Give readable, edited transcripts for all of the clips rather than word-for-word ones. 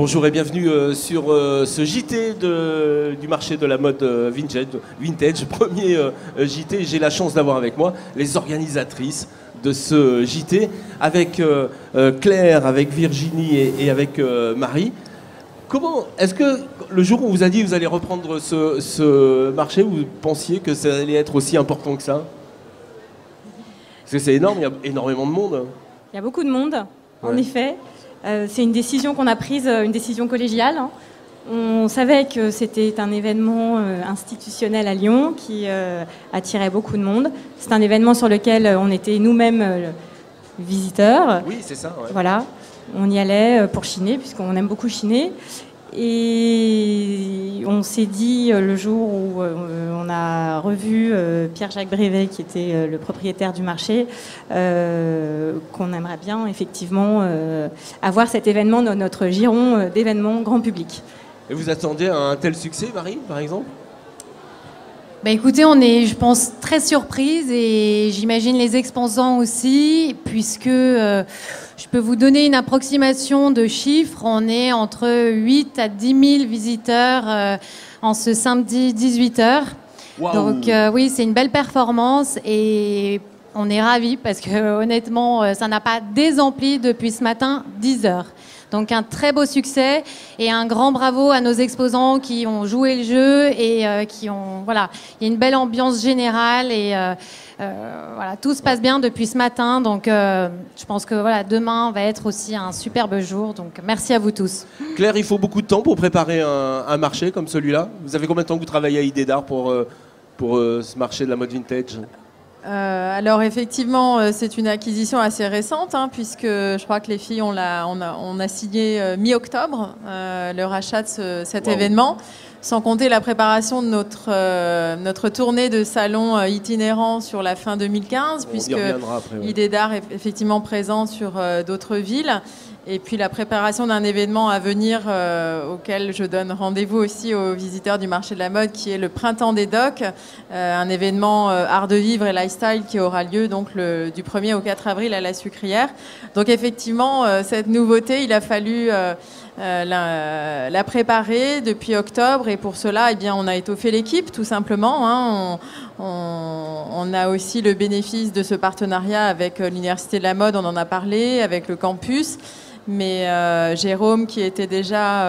Bonjour et bienvenue sur ce JT du marché de la mode vintage, premier JT. J'ai la chance d'avoir avec moi les organisatrices de ce JT, avec Claire, avec Virginie et avec Marie. Comment est-ce que le jour où on vous a dit que vous allez reprendre ce marché, vous pensiez que ça allait être aussi important que ça? Parce que c'est énorme, il y a énormément de monde. Il y a beaucoup de monde, en effet. C'est une décision qu'on a prise, une décision collégiale. On savait que c'était un événement institutionnel à Lyon qui attirait beaucoup de monde. C'est un événement sur lequel on était nous-mêmes visiteurs. Oui, c'est ça. Ouais. Voilà, on y allait pour chiner, puisqu'on aime beaucoup chiner. Et on s'est dit, le jour où on a revu Pierre-Jacques Brevet, qui était le propriétaire du marché, qu'on aimerait bien effectivement avoir cet événement dans notre giron d'événements grand public. Et vous attendiez un tel succès, Marie, par exemple? Bah écoutez, on est, je pense, très surprise et j'imagine les exposants aussi, puisque je peux vous donner une approximation de chiffres. On est entre 8 à 10 000 visiteurs en ce samedi 18h. Wow. Donc oui, c'est une belle performance et on est ravis parce que honnêtement, ça n'a pas désempli depuis ce matin 10h. Donc un très beau succès et un grand bravo à nos exposants qui ont joué le jeu et qui ont... Voilà, il y a une belle ambiance générale et voilà, tout se passe bien depuis ce matin. Donc je pense que voilà, demain va être aussi un superbe jour. Donc merci à vous tous. Claire, il faut beaucoup de temps pour préparer un marché comme celui-là. Vous avez combien de temps que vous travaillez à Idées d'Art pour ce marché de la mode vintage? Alors effectivement, c'est une acquisition assez récente, hein, puisque je crois que les filles, on a signé mi-octobre le rachat de cet événement, sans compter la préparation de notre tournée de salon itinérant sur la fin 2015, puisque Idées d'Art est effectivement présent sur d'autres villes. Et puis la préparation d'un événement à venir auquel je donne rendez-vous aussi aux visiteurs du marché de la mode, qui est le Printemps des Docks, un événement art de vivre et lifestyle qui aura lieu donc du 1er au 4 avril à la Sucrière. Donc effectivement, cette nouveauté, il a fallu la préparer depuis octobre, et pour cela, eh bien, on a étoffé l'équipe tout simplement. Hein. On a aussi le bénéfice de ce partenariat avec l'Université de la mode, on en a parlé, avec le campus. Mais Jérôme, qui était déjà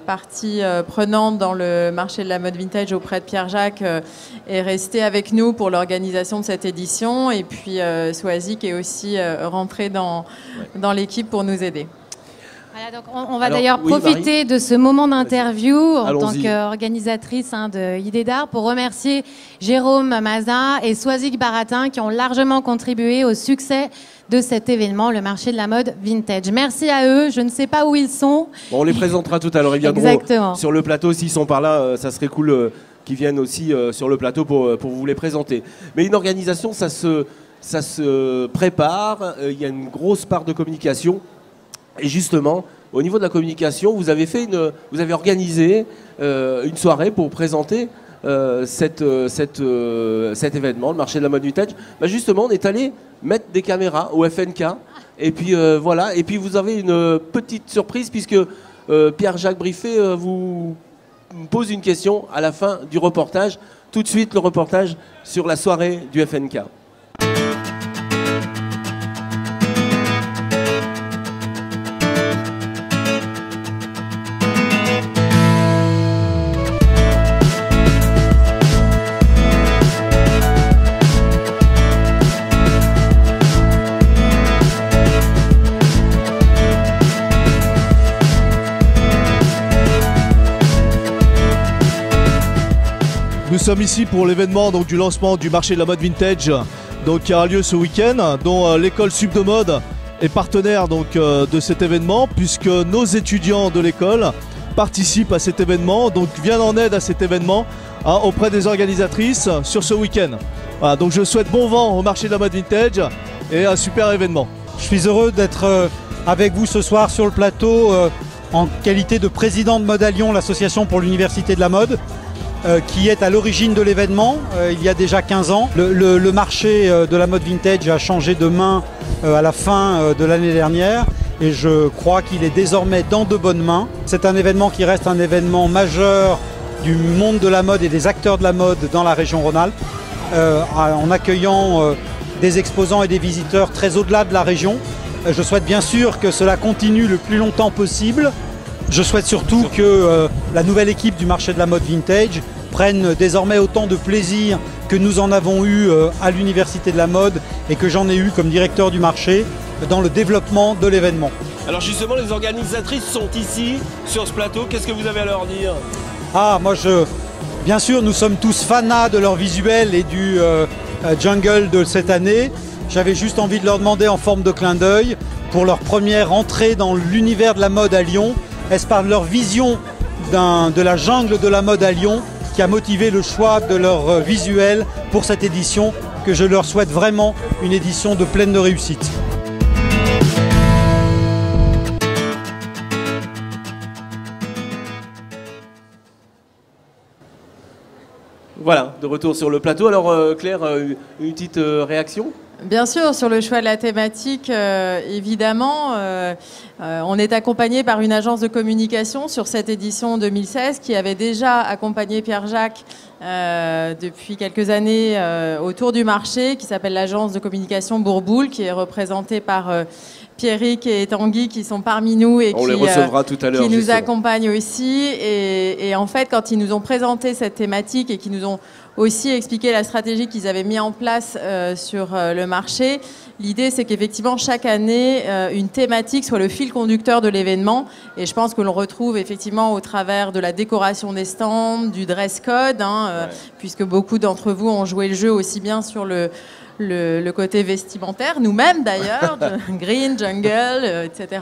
partie prenante dans le marché de la mode vintage auprès de Pierre-Jacques, est resté avec nous pour l'organisation de cette édition. Et puis Swazik est aussi rentré dans l'équipe pour nous aider. Voilà, donc on va d'ailleurs profiter de ce moment d'interview en tant qu'organisatrice de Idées d'Art pour remercier Jérôme Mazin et Swazik Baratin qui ont largement contribué au succès de cet événement, le marché de la mode vintage. Merci à eux, je ne sais pas où ils sont. Bon, on les présentera tout à l'heure, ils viendront sur le plateau, s'ils sont par là, ça serait cool qu'ils viennent aussi sur le plateau pour vous les présenter. Mais une organisation, ça se prépare, il y a une grosse part de communication. Et justement, au niveau de la communication, vous avez organisé une soirée pour présenter cet événement, le marché de la mode vintage. Bah justement, on est allé mettre des caméras au FNK. Et puis voilà. Et puis vous avez une petite surprise puisque Pierre-Jacques Brevet vous pose une question à la fin du reportage. Tout de suite, le reportage sur la soirée du FNK. Nous sommes ici pour l'événement du lancement du marché de la mode vintage qui aura lieu ce week-end, dont l'école Sup de Mode est partenaire de cet événement, puisque nos étudiants de l'école participent à cet événement, donc viennent en aide à cet événement auprès des organisatrices sur ce week-end. Voilà, donc je souhaite bon vent au marché de la mode vintage et un super événement. Je suis heureux d'être avec vous ce soir sur le plateau en qualité de président de Mode à Lyon, l'association pour l'université de la mode. Qui est à l'origine de l'événement il y a déjà 15 ans. Le marché de la mode vintage a changé de main à la fin de l'année dernière et je crois qu'il est désormais dans de bonnes mains. C'est un événement qui reste un événement majeur du monde de la mode et des acteurs de la mode dans la région Rhône-Alpes, en accueillant des exposants et des visiteurs très au-delà de la région. Je souhaite bien sûr que cela continue le plus longtemps possible. Je souhaite surtout que la nouvelle équipe du marché de la mode vintage prenne désormais autant de plaisir que nous en avons eu à l'Université de la mode et que j'en ai eu comme directeur du marché dans le développement de l'événement. Alors justement, les organisatrices sont ici, sur ce plateau. Qu'est-ce que vous avez à leur dire? Bien sûr, nous sommes tous fanats de leur visuel et du jungle de cette année. J'avais juste envie de leur demander en forme de clin d'œil, pour leur première entrée dans l'univers de la mode à Lyon, est-ce par leur vision de la jungle de la mode à Lyon qui a motivé le choix de leur visuel pour cette édition, que je leur souhaite vraiment une édition de pleine de réussite. Voilà, de retour sur le plateau. Alors Claire, une petite réaction? Bien sûr, sur le choix de la thématique, évidemment, on est accompagné par une agence de communication sur cette édition 2016 qui avait déjà accompagné Pierre-Jacques depuis quelques années autour du marché, qui s'appelle l'agence de communication Bourboule, qui est représentée par Pierrick et Tanguy qui sont parmi nous et on les recevra tout à l'heure, qui nous accompagnent aussi. Et en fait, quand ils nous ont présenté cette thématique et qui nous ont aussi expliqué la stratégie qu'ils avaient mis en place sur le marché, l'idée c'est qu'effectivement chaque année une thématique soit le fil conducteur de l'événement, et je pense que l'on retrouve effectivement au travers de la décoration des stands, du dress code, puisque beaucoup d'entre vous ont joué le jeu aussi bien sur le côté vestimentaire, nous-mêmes d'ailleurs, green, jungle, etc.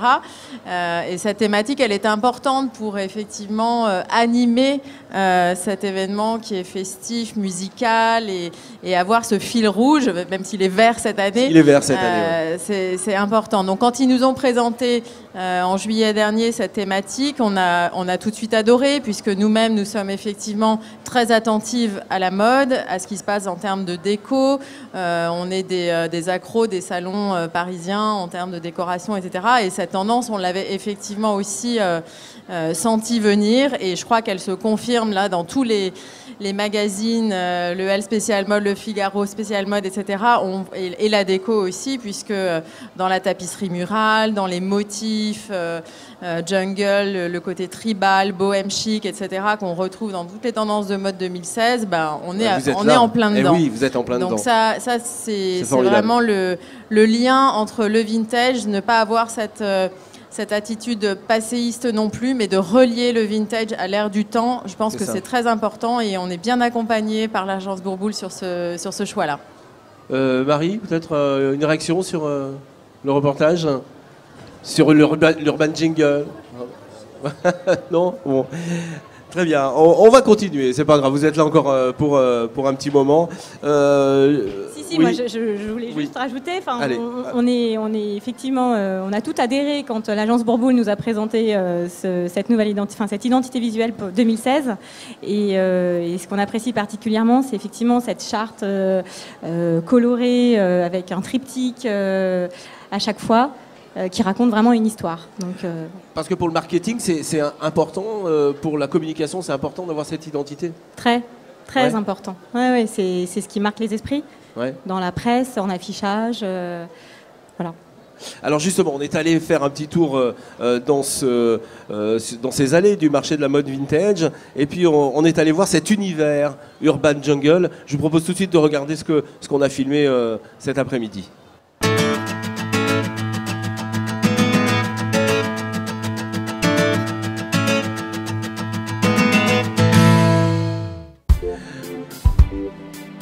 Et cette thématique, elle est importante pour effectivement animer cet événement qui est festif, musical, et avoir ce fil rouge, même s'il est vert cette année. Il est vert cette année. C'est important. Donc quand ils nous ont présenté en juillet dernier cette thématique, on a tout de suite adoré, puisque nous-mêmes, nous sommes effectivement très attentives à la mode, à ce qui se passe en termes de déco. On est des accros des salons parisiens en termes de décoration, etc. Et cette tendance, on l'avait effectivement aussi senti venir, et je crois qu'elle se confirme là dans tous les magazines, le Elle Spécial Mode, le Figaro Spécial Mode, etc. Et la déco aussi, puisque dans la tapisserie murale, dans les motifs jungle, le côté tribal, bohème chic, etc., qu'on retrouve dans toutes les tendances de mode 2016, on est en plein dedans. Et oui, vous êtes en plein dedans. Donc ça c'est vraiment le lien entre le vintage, ne pas avoir cette attitude passéiste non plus, mais de relier le vintage à l'ère du temps. Je pense que c'est très important, et on est bien accompagné par l'agence Bourboule sur ce choix-là. Marie, peut-être une réaction sur le reportage, sur l'Urban Jingle? Non, bon. Très bien, on va continuer, c'est pas grave, vous êtes là encore pour un petit moment. Si, oui. Moi je voulais juste rajouter, on est effectivement, on a tout adhéré quand l'agence Bourboule nous a présenté cette identité visuelle pour 2016, et ce qu'on apprécie particulièrement, c'est effectivement cette charte colorée avec un triptyque à chaque fois, qui raconte vraiment une histoire. Donc, parce que pour le marketing, c'est important, pour la communication, c'est important d'avoir cette identité. Très important. Ouais, c'est ce qui marque les esprits, dans la presse, en affichage. Voilà. Alors justement, on est allé faire un petit tour dans ces allées du marché de la mode vintage, et puis on est allé voir cet univers Urban Jungle. Je vous propose tout de suite de regarder ce qu'on a filmé cet après-midi.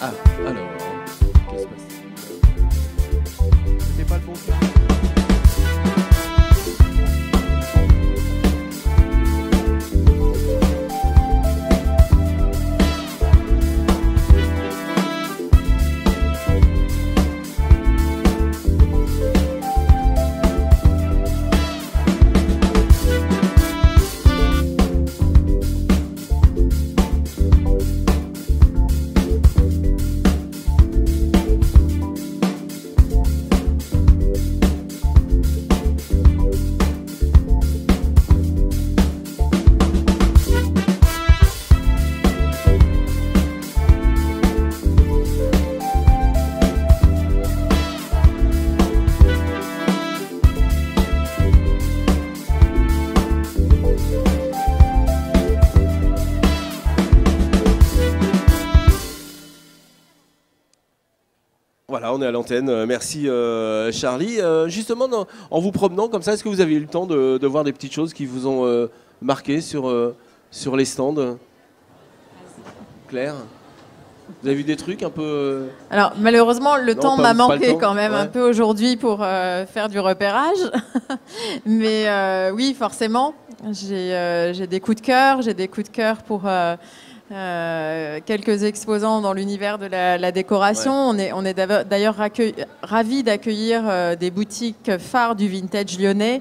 Ah, alors, qu'est-ce qui se passe? C'était pas le bon film. Voilà, on est à l'antenne. Merci Charlie. Justement, en vous promenant comme ça, est-ce que vous avez eu le temps de voir des petites choses qui vous ont marqué sur les stands? Claire, vous avez vu des trucs un peu... Alors malheureusement, le temps m'a manqué quand même un peu aujourd'hui pour faire du repérage. Mais oui, forcément, j'ai des coups de cœur. J'ai des coups de cœur pour... quelques exposants dans l'univers de la décoration. Ouais. On est d'ailleurs ravis d'accueillir des boutiques phares du vintage lyonnais,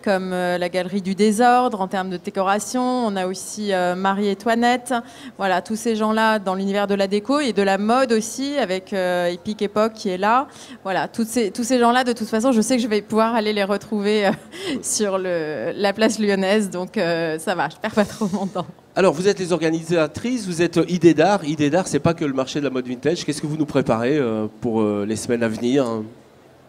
comme la Galerie du Désordre en termes de décoration. On a aussi Marie-Antoinette. Voilà, tous ces gens-là dans l'univers de la déco et de la mode aussi, avec Epic Époque qui est là. Voilà, tous ces gens-là, de toute façon, je sais que je vais pouvoir aller les retrouver sur la place lyonnaise. Donc ça va, je perds pas trop mon temps. Alors, vous êtes les organisatrices, vous êtes Idédar. Idédar, c'est pas que le marché de la mode vintage. Qu'est-ce que vous nous préparez pour les semaines à venir?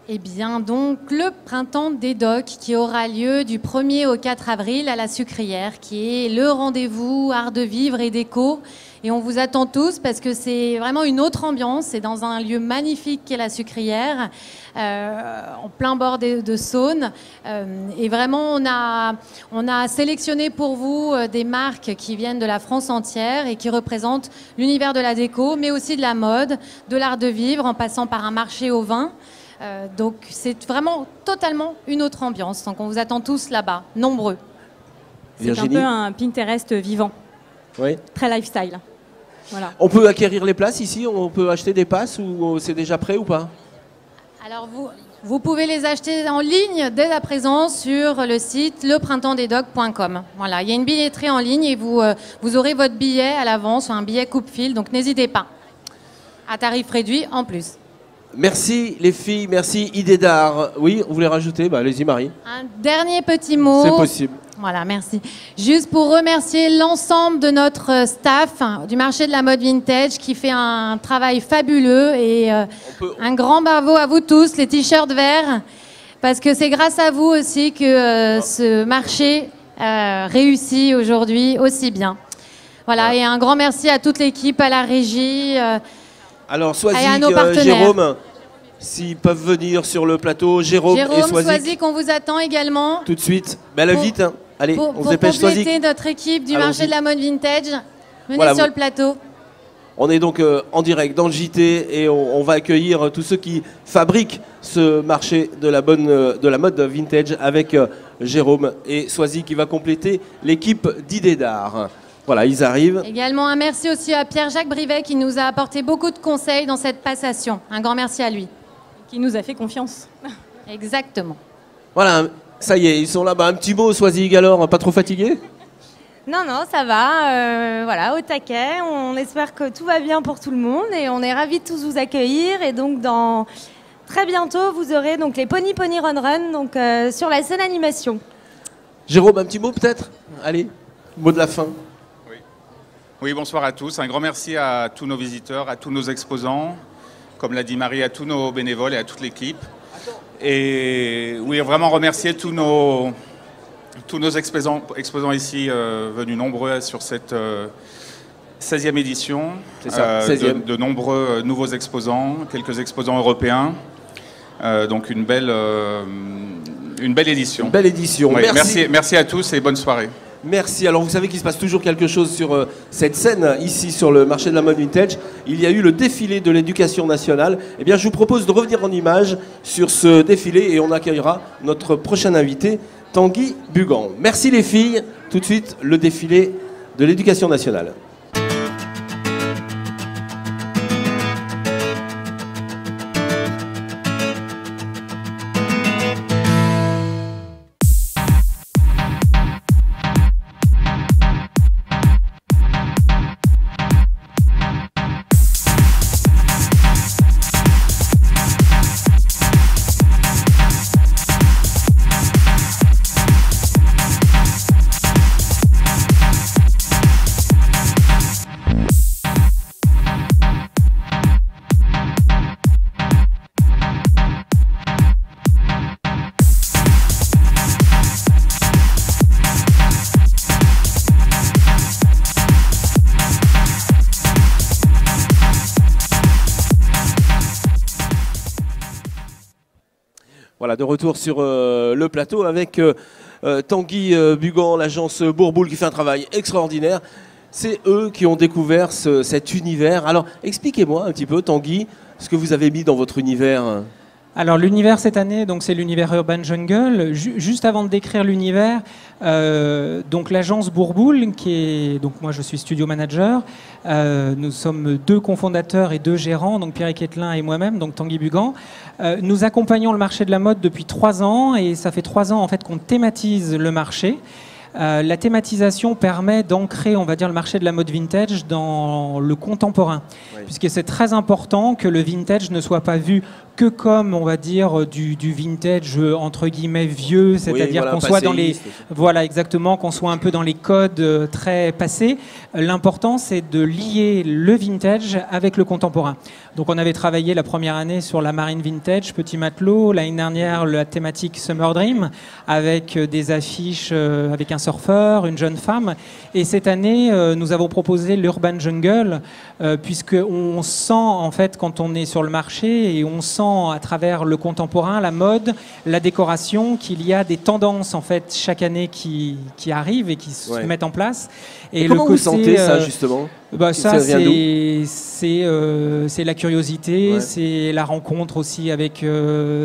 Eh bien, donc, le printemps des docks qui aura lieu du 1er au 4 avril à la Sucrière, qui est le rendez-vous art de vivre et déco. Et on vous attend tous parce que c'est vraiment une autre ambiance. C'est dans un lieu magnifique qu'est la Sucrière, en plein bord de Saône. Et vraiment, on a sélectionné pour vous des marques qui viennent de la France entière et qui représentent l'univers de la déco, mais aussi de la mode, de l'art de vivre, en passant par un marché au vin. Donc c'est vraiment totalement une autre ambiance. Donc on vous attend tous là-bas, nombreux. C'est un peu un Pinterest vivant. Oui. Très lifestyle. Voilà. On peut acquérir les places ici? On peut acheter des passes ou c'est déjà prêt ou pas? Alors vous pouvez les acheter en ligne dès à présent sur le site leprintemps-des-docks.com. Voilà, il y a une billetterie en ligne et vous aurez votre billet à l'avance, un billet coupe-fil, donc n'hésitez pas. À tarif réduit en plus. Merci les filles, merci Idédar. Oui, on voulait rajouter, allez-y Marie. Un dernier petit mot. C'est possible. Voilà, merci. Juste pour remercier l'ensemble de notre staff du marché de la mode vintage qui fait un travail fabuleux et un grand bravo à vous tous, les t-shirts verts, parce que c'est grâce à vous aussi que ce marché réussit aujourd'hui aussi bien. Voilà, et un grand merci à toute l'équipe, à la régie. Alors, Swazik, Jérôme, s'ils peuvent venir sur le plateau, Jérôme et Swazik, on vous attend également. Tout de suite. Vite, hein. Allez, on se dépêche, Swazik. Pour compléter notre équipe du marché de la mode vintage, venez sur le plateau. On est donc en direct dans le JT et on va accueillir tous ceux qui fabriquent ce marché de la mode vintage avec Jérôme et Swazik qui va compléter l'équipe d'Idédar. Voilà, ils arrivent. Également un merci aussi à Pierre-Jacques Brivet qui nous a apporté beaucoup de conseils dans cette passation. Un grand merci à lui. Qui nous a fait confiance. Exactement. Voilà, ça y est, ils sont là. Un petit mot, Swazik, alors, pas trop fatigué? Non, ça va. Voilà, au taquet. On espère que tout va bien pour tout le monde et on est ravis de tous vous accueillir. Et donc, dans très bientôt, vous aurez donc les Pony Run Run donc, sur la scène animation. Jérôme, un petit mot peut-être? Allez, mot de la fin. Oui, bonsoir à tous. Un grand merci à tous nos visiteurs, à tous nos exposants, comme l'a dit Marie, à tous nos bénévoles et à toute l'équipe. Et oui, vraiment remercier tous nos exposants ici, venus nombreux sur cette 16e édition. C'est ça, 16e. De nombreux nouveaux exposants, quelques exposants européens. Donc une belle édition. Une belle édition. Oui, merci à tous et bonne soirée. Merci. Alors vous savez qu'il se passe toujours quelque chose sur cette scène, ici sur le marché de la mode vintage. Il y a eu le défilé de l'éducation nationale. Eh bien je vous propose de revenir en image sur ce défilé et on accueillera notre prochain invité, Tanguy Bugan. Merci les filles. Tout de suite, le défilé de l'éducation nationale. Voilà, de retour sur le plateau avec Tanguy Bugan, l'agence Bourboule qui fait un travail extraordinaire. C'est eux qui ont découvert cet univers. Alors, expliquez-moi un petit peu, Tanguy, ce que vous avez mis dans votre univers. Alors l'univers cette année, donc c'est l'univers Urban Jungle. Juste avant de décrire l'univers, donc l'agence Bourboule, donc moi je suis studio manager. Nous sommes 2 cofondateurs et 2 gérants, donc Pierre Quetelin et moi-même, donc Tanguy Bugan. Nous accompagnons le marché de la mode depuis 3 ans et ça fait 3 ans en fait qu'on thématise le marché. La thématisation permet d'ancrer, on va dire, le marché de la mode vintage dans le contemporain, oui. Puisque c'est très important que le vintage ne soit pas vu que comme, on va dire, du vintage entre guillemets vieux, c'est-à-dire oui, voilà, qu'on soit dans les, voilà exactement, qu'on soit un peu dans les codes très passés. L'important, c'est de lier le vintage avec le contemporain. Donc, on avait travaillé la première année sur la marine vintage, Petit Matelot. L'année dernière, la thématique Summer Dream, avec des affiches avec un surfeur, une jeune femme. Et cette année, nous avons proposé l'Urban Jungle, puisqu'on sent, en fait, quand on est sur le marché, et on sent à travers le contemporain, la mode, la décoration, qu'il y a des tendances, en fait, chaque année qui arrivent et qui se mettent en place. Et comment vous sentez ça, justement? Ça, c'est la curiosité, c'est la rencontre aussi avec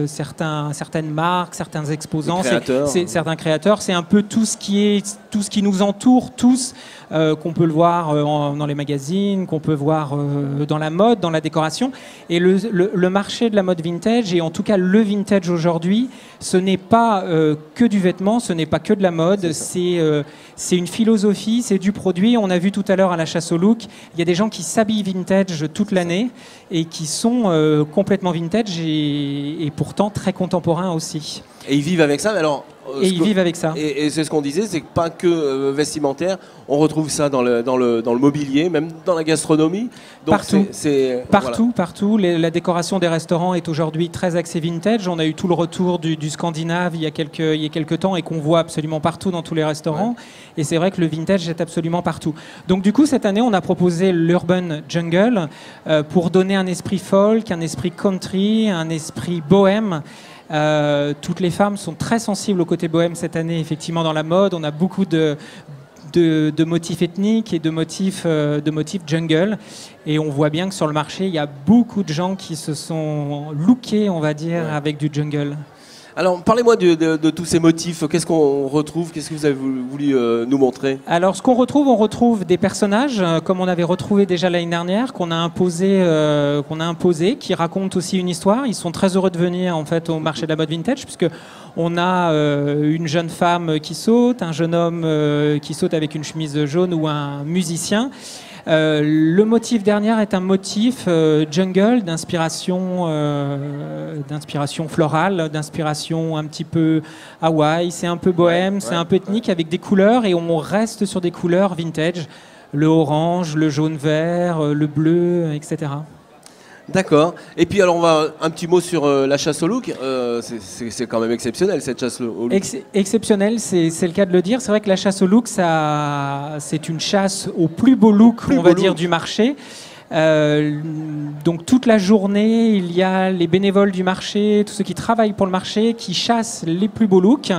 certaines marques, certains exposants, certains créateurs. C'est un peu tout ce qui nous entoure tous, qu'on peut le voir dans les magazines, qu'on peut voir dans la mode, dans la décoration. Et le marché de la mode vintage, et en tout cas le vintage aujourd'hui, ce n'est pas que du vêtement, ce n'est pas que de la mode, c'est une philosophie, c'est du produit. On a vu tout à l'heure à la chasse au look, il y a des gens qui s'habillent vintage toute l'année et qui sont complètement vintage et pourtant très contemporains aussi. Et ils vivent avec ça, mais alors... ils vivent avec ça. Et c'est ce qu'on disait, c'est que pas que vestimentaire, on retrouve ça dans le mobilier, même dans la gastronomie. Donc partout. La décoration des restaurants est aujourd'hui très axée vintage. On a eu tout le retour du Scandinave il y a quelques temps et qu'on voit absolument partout dans tous les restaurants. Ouais. Et c'est vrai que le vintage est absolument partout. Donc du coup, cette année, on a proposé l'Urban Jungle pour donner un esprit folk, un esprit country, un esprit bohème. Toutes les femmes sont très sensibles au côté bohème cette année, effectivement, dans la mode. On a beaucoup de motifs ethniques et de motifs jungle. Et on voit bien que sur le marché, il y a beaucoup de gens qui se sont lookés, on va dire, avec du jungle. Alors, parlez-moi de tous ces motifs. Qu'est-ce qu'on retrouve? Qu'est-ce que vous avez voulu nous montrer? Alors, ce qu'on retrouve, on retrouve des personnages, comme on avait retrouvé déjà l'année dernière, qu'on a imposé, qui racontent aussi une histoire. Ils sont très heureux de venir, en fait, au marché de la mode vintage, puisque on a une jeune femme qui saute, un jeune homme qui saute avec une chemise jaune ou un musicien. Le motif dernier est un motif jungle d'inspiration florale, d'inspiration un petit peu Hawaï. C'est un peu bohème, c'est un peu ethnique avec des couleurs et on reste sur des couleurs vintage. Le orange, le jaune-vert, le bleu, etc. D'accord. Et puis alors on va un petit mot sur la chasse au look. C'est quand même exceptionnel cette chasse au look. Exceptionnel, c'est le cas de le dire. C'est vrai que la chasse au look, c'est une chasse au plus beau look, dire, du marché. Donc toute la journée, il y a les bénévoles du marché, tous ceux qui travaillent pour le marché, qui chassent les plus beaux looks.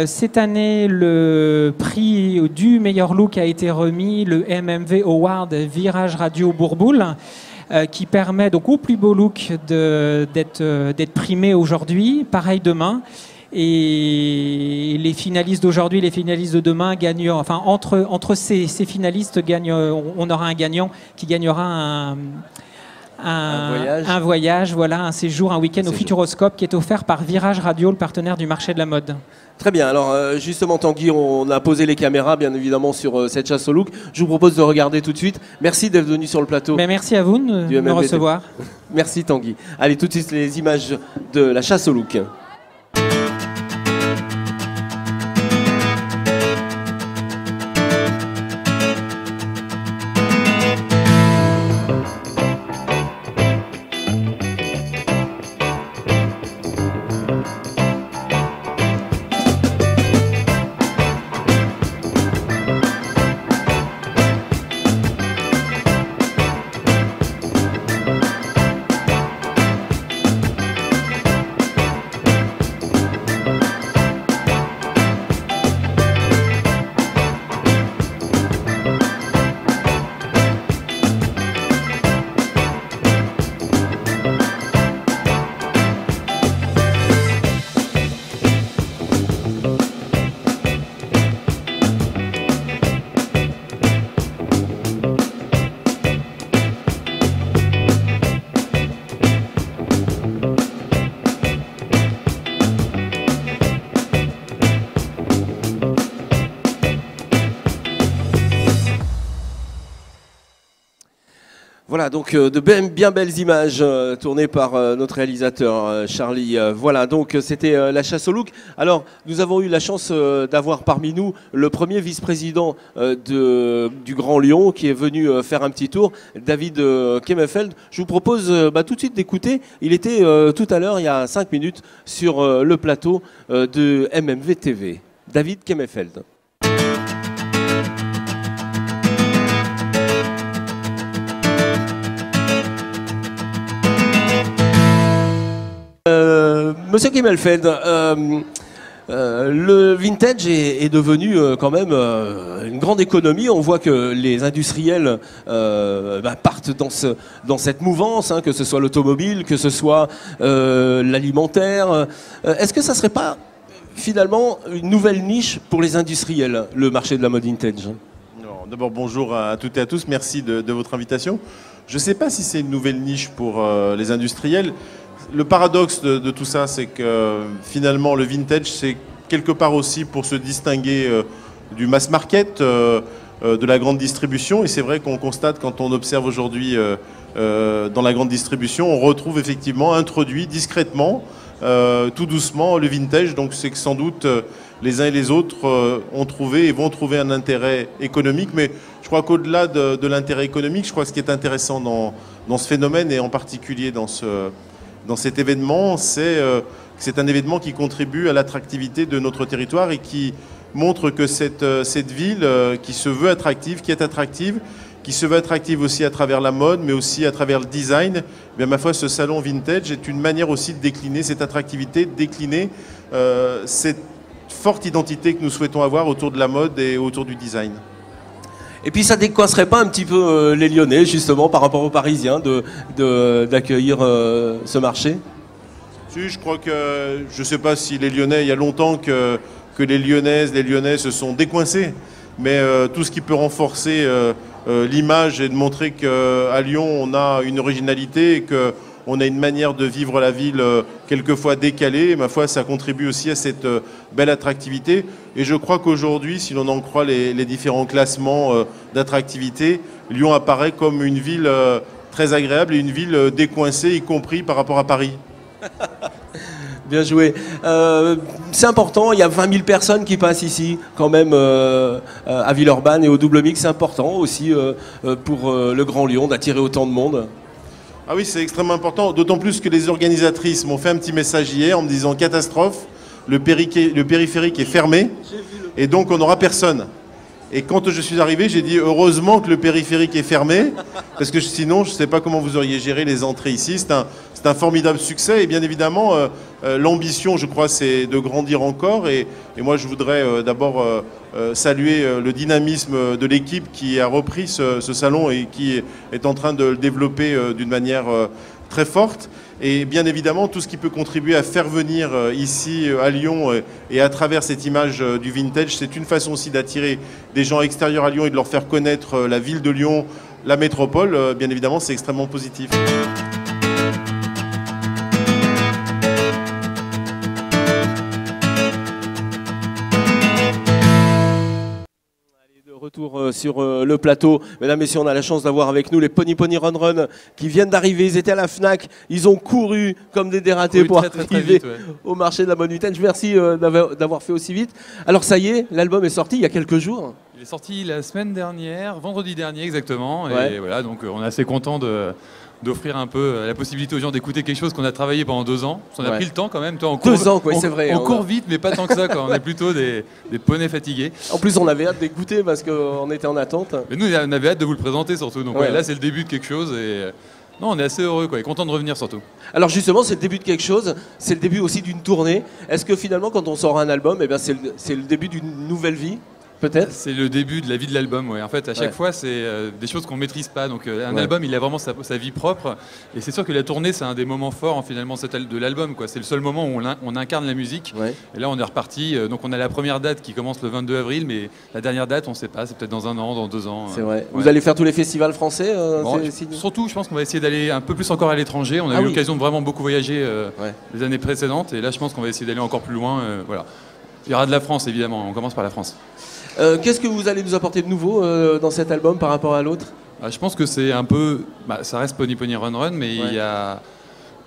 Cette année, le prix du meilleur look a été remis, le MMV Award Virage Radio Bourboule. Qui permet donc au plus beau look d'être primé aujourd'hui, pareil demain. Et les finalistes d'aujourd'hui, les finalistes de demain gagnent, enfin entre ces finalistes, on aura un gagnant qui gagnera un voyage, voilà, un séjour, un week-end au Futuroscope qui est offert par Virage Radio, le partenaire du marché de la mode. Très bien, alors justement Tanguy, on a posé les caméras bien évidemment sur cette chasse au look. Je vous propose de regarder tout de suite. Merci d'être venu sur le plateau. Mais merci à vous de me recevoir. Merci Tanguy. Allez, tout de suite les images de la chasse au look. Voilà, donc de bien belles images tournées par notre réalisateur Charlie. Voilà, donc c'était la chasse au look. Alors, nous avons eu la chance d'avoir parmi nous le premier vice-président du Grand Lyon qui est venu faire un petit tour, David Kemmerfeld. Je vous propose tout de suite d'écouter. Il était tout à l'heure, il y a 5 minutes, sur le plateau de MMV TV. David Kemmerfeld. Monsieur Kemmerfeld, le vintage est devenu quand même une grande économie. On voit que les industriels partent dans cette mouvance, hein, que ce soit l'automobile, que ce soit l'alimentaire. Est-ce que ça ne serait pas finalement une nouvelle niche pour les industriels, le marché de la mode vintage? D'abord, bonjour à toutes et à tous. Merci de votre invitation. Je ne sais pas si c'est une nouvelle niche pour les industriels. Le paradoxe de tout ça, c'est que finalement, le vintage, c'est quelque part aussi pour se distinguer du mass market, de la grande distribution. Et c'est vrai qu'on constate, quand on observe aujourd'hui dans la grande distribution, on retrouve effectivement introduit discrètement, tout doucement, le vintage. Donc c'est que sans doute les uns et les autres ont trouvé et vont trouver un intérêt économique. Mais je crois qu'au-delà de l'intérêt économique, je crois que ce qui est intéressant dans ce phénomène, et en particulier dans cet événement, c'est que c'est un événement qui contribue à l'attractivité de notre territoire et qui montre que cette ville qui se veut attractive, qui est attractive, qui se veut attractive aussi à travers la mode, mais aussi à travers le design, eh bien, ma foi, ce salon vintage est une manière aussi de décliner cette attractivité, de décliner cette forte identité que nous souhaitons avoir autour de la mode et autour du design. Et puis ça décoincerait pas un petit peu les Lyonnais, justement, par rapport aux Parisiens, d'accueillir ce marché? Si, je crois que, je ne sais pas si les Lyonnais, il y a longtemps que les Lyonnaises, les Lyonnais se sont décoincés, mais tout ce qui peut renforcer l'image et de montrer qu'à Lyon, on a une originalité et qu'on a une manière de vivre la ville quelquefois décalée. Et ma foi, ça contribue aussi à cette belle attractivité. Et je crois qu'aujourd'hui, si l'on en croit les différents classements d'attractivité, Lyon apparaît comme une ville très agréable et une ville décoincée, y compris par rapport à Paris. Bien joué. C'est important, il y a 20 000 personnes qui passent ici quand même à Villeurbanne et au Double Mix. C'est important aussi pour le Grand Lyon d'attirer autant de monde. Ah oui, c'est extrêmement important, d'autant plus que les organisatrices m'ont fait un petit message hier en me disant catastrophe, le périphérique est fermé et donc on n'aura personne. Et quand je suis arrivé, j'ai dit heureusement que le périphérique est fermé, parce que sinon je ne sais pas comment vous auriez géré les entrées ici. C'est un formidable succès et bien évidemment l'ambition, je crois, c'est de grandir encore. Et moi je voudrais d'abord saluer le dynamisme de l'équipe qui a repris ce salon et qui est en train de le développer d'une manière très forte. Et bien évidemment, tout ce qui peut contribuer à faire venir ici à Lyon et à travers cette image du vintage, c'est une façon aussi d'attirer des gens extérieurs à Lyon et de leur faire connaître la ville de Lyon, la métropole. Bien évidemment, c'est extrêmement positif. Retour sur le plateau. Mesdames, Messieurs, on a la chance d'avoir avec nous les Pony Run Run qui viennent d'arriver. Ils étaient à la FNAC. Ils ont couru comme des dératés pour arriver au marché de la mode vintage. Merci d'avoir fait aussi vite. Alors ça y est, l'album est sorti il y a quelques jours. Il est sorti la semaine dernière, vendredi dernier exactement. Et voilà, donc on est assez content d'offrir un peu la possibilité aux gens d'écouter quelque chose qu'on a travaillé pendant 2 ans. On a pris le temps quand même. Toi, on court, 2 ans, quoi, c'est vrai. On court vite, mais pas tant que ça. Quoi. On est plutôt des poneys fatigués. En plus, on avait hâte d'écouter parce qu'on était en attente. Mais nous, on avait hâte de vous le présenter surtout. Donc là, c'est le début de quelque chose. Et non, on est assez heureux quoi, et content de revenir surtout. Alors justement, c'est le début de quelque chose. C'est le début aussi d'une tournée. Est-ce que finalement, quand on sort un album, eh bien, c'est le début d'une nouvelle vie ? Peut-être. C'est le début de la vie de l'album, ouais. En fait, à chaque fois, c'est des choses qu'on ne maîtrise pas. Donc, un album, il a vraiment sa vie propre. Et c'est sûr que la tournée, c'est un des moments forts, finalement, de l'album, quoi. C'est le seul moment où on incarne la musique. Et là, on est reparti. Donc, on a la première date qui commence le 22 avril, mais la dernière date, on ne sait pas. C'est peut-être dans 1 an, dans 2 ans. C'est vrai. Vous allez faire tous les festivals français surtout, je pense qu'on va essayer d'aller un peu plus encore à l'étranger. On a eu l'occasion de vraiment beaucoup voyager les années précédentes. Et là, je pense qu'on va essayer d'aller encore plus loin. Voilà. Il y aura de la France, évidemment. On commence par la France. Qu'est-ce que vous allez nous apporter de nouveau dans cet album par rapport à l'autre ? Je pense que c'est un peu... ça reste Pony Pony Run Run, mais il y a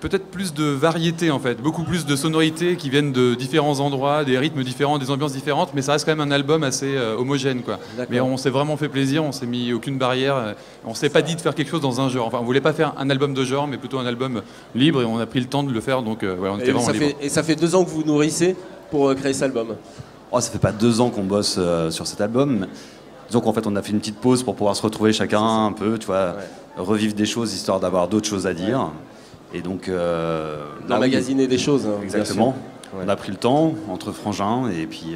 peut-être plus de variété en fait, beaucoup plus de sonorités qui viennent de différents endroits, des rythmes différents, des ambiances différentes, mais ça reste quand même un album assez homogène, quoi. Mais on s'est vraiment fait plaisir, on s'est mis aucune barrière, on s'est pas dit de faire quelque chose dans un genre. Enfin, on voulait pas faire un album de genre, mais plutôt un album libre, et on a pris le temps de le faire, donc on était vraiment libre. Et ça fait 2 ans que vous nourrissez pour créer cet album? Ça fait pas 2 ans qu'on bosse sur cet album. Disons qu'en fait, on a fait une petite pause pour pouvoir se retrouver chacun un peu, tu vois, revivre des choses histoire d'avoir d'autres choses à dire. Et donc, magasiner des choses. Hein, exactement. On a pris le temps entre frangins et puis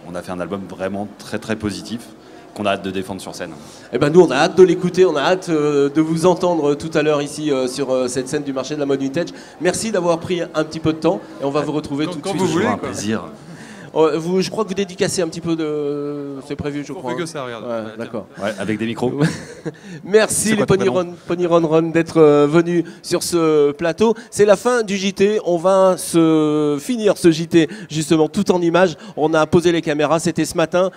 on a fait un album vraiment très très positif qu'on a hâte de défendre sur scène. Eh ben nous, on a hâte de l'écouter, on a hâte de vous entendre tout à l'heure ici sur cette scène du marché de la mode vintage. Merci d'avoir pris un petit peu de temps et on va vous retrouver tout de suite. Quand vous voulez, un plaisir. Je crois que vous dédicacez un petit peu de... C'est prévu, je crois. On fait que ça, regarde. D'accord. Avec des micros. Merci les Pony Run Run d'être venus sur ce plateau. C'est la fin du JT. On va finir ce JT justement tout en images. On a posé les caméras. C'était ce matin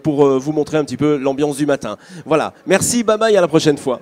pour vous montrer un petit peu l'ambiance du matin. Voilà. Merci, bye bye, à la prochaine fois.